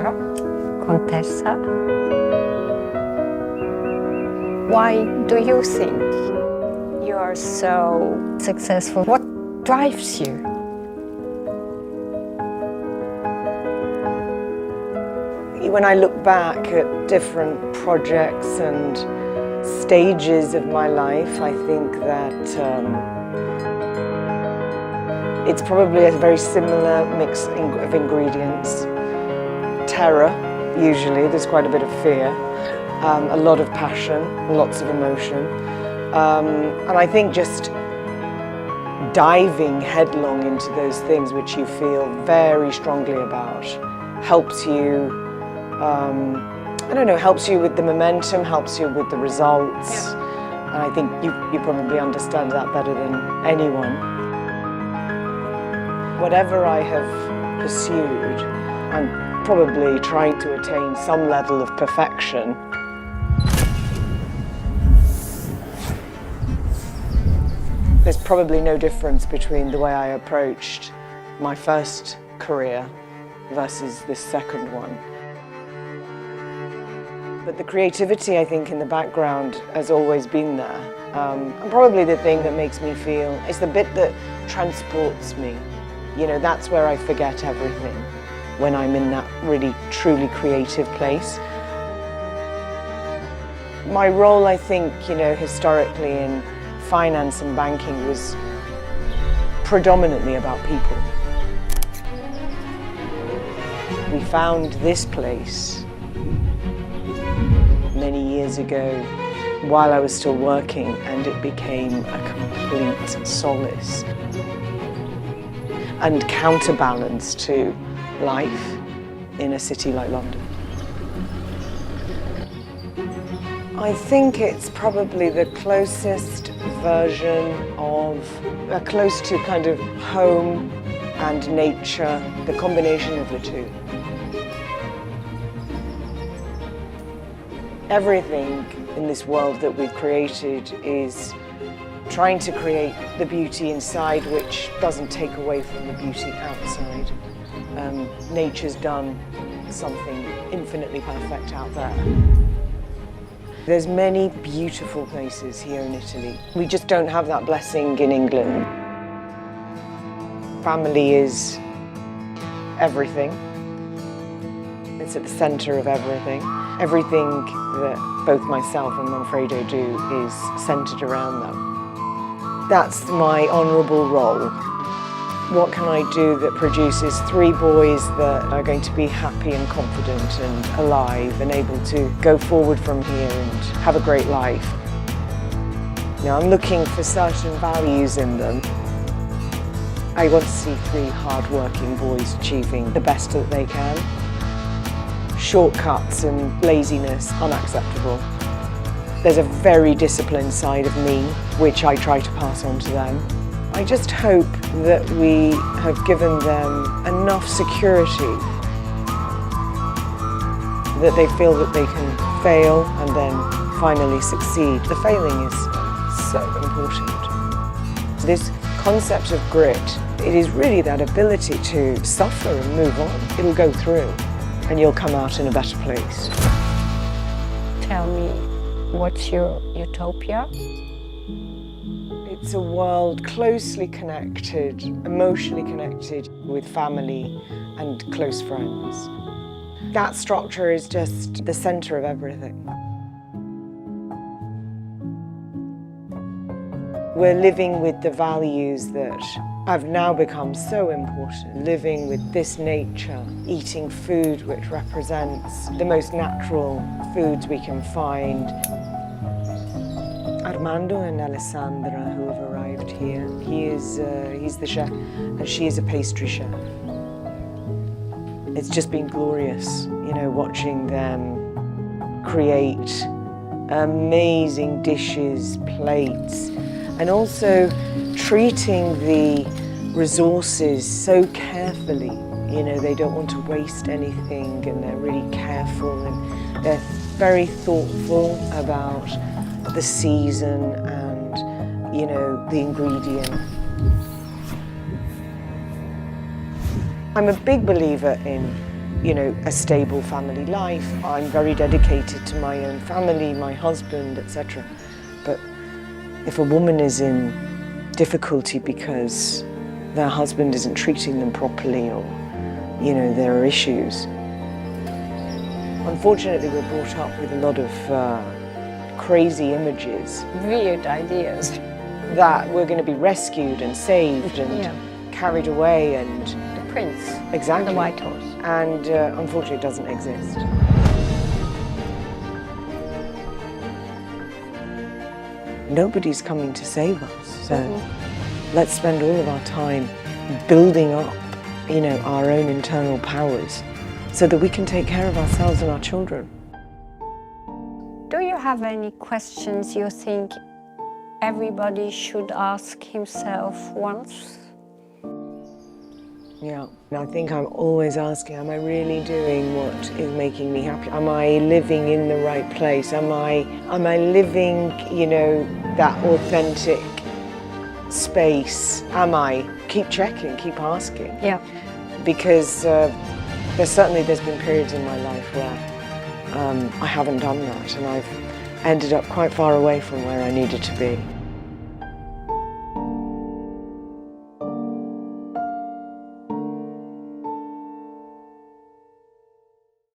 daughter, Contessa. Why do you think you are so successful? What drives you? When I look back at different projects and stages of my life, I think that it's probably a very similar mix of ingredients. Terror, usually, there's quite a bit of fear, a lot of passion, lots of emotion, and I think just diving headlong into those things which you feel very strongly about helps you, I don't know, helps you with the momentum, helps you with the results, and I think you probably understand that better than anyone. Whatever I have pursued, I'm probably trying to attain some level of perfection. There's probably no difference between the way I approached my first career versus this second one. But the creativity, I think, in the background has always been there. And probably the thing that makes me feel, it's the bit that transports me. You know, that's where I forget everything, when I'm in that really, truly creative place. My role, I think, you know, historically in finance and banking was predominantly about people. We found this place many years ago while I was still working, and it became a complete solace and counterbalance to life in a city like London. I think it's probably the closest version of, close to kind of home and nature, the combination of the two. Everything in this world that we've created is trying to create the beauty inside, which doesn't take away from the beauty outside. Nature's done something infinitely perfect out there. There's many beautiful places here in Italy. We just don't have that blessing in England. Family is everything. It's at the center of everything. Everything that both myself and Manfredo do is centered around them. That's my honorable role. What can I do that produces 3 boys that are going to be happy and confident and alive and able to go forward from here and have a great life? Now, I'm looking for certain values in them. I want to see 3 hard-working boys achieving the best that they can. Shortcuts and laziness, unacceptable. There's a very disciplined side of me, which I try to pass on to them. I just hope that we have given them enough security that they feel that they can fail and then finally succeed. The failing is so important. This concept of grit, it is really that ability to suffer and move on. It'll go through and you'll come out in a better place. Tell me, what's your utopia? It's a world closely connected, emotionally connected with family and close friends. That structure is just the center of everything. We're living with the values that have now become so important. Living with this nature, eating food which represents the most natural foods we can find. Armando and Alessandra, who have arrived here, he's the chef and she is a pastry chef. It's just been glorious, you know, watching them create amazing dishes, plates, and also treating the resources so carefully. You know, they don't want to waste anything and they're really careful and they're very thoughtful about the season and, you know, the ingredient. I'm a big believer in you know, a stable family life. I'm very dedicated to my own family, my husband, etc. But if a woman is in difficulty because their husband isn't treating them properly, or, you know, there are issues. Unfortunately, we're brought up with a lot of crazy images. Weird ideas. That we're going to be rescued and saved and carried away and... The prince. Exactly. And the white horse. And unfortunately it doesn't exist. Nobody's coming to save us, so let's spend all of our time building up, you know, our own internal powers so that we can take care of ourselves and our children. Do you have any questions you think everybody should ask himself once? Yeah, I think I'm always asking, am I really doing what is making me happy? Am I living in the right place? Am I living, you know, that authentic space? Am I? Keep checking, keep asking. Yeah. Because there's been periods in my life where I haven't done that, and I've ended up quite far away from where I needed to be.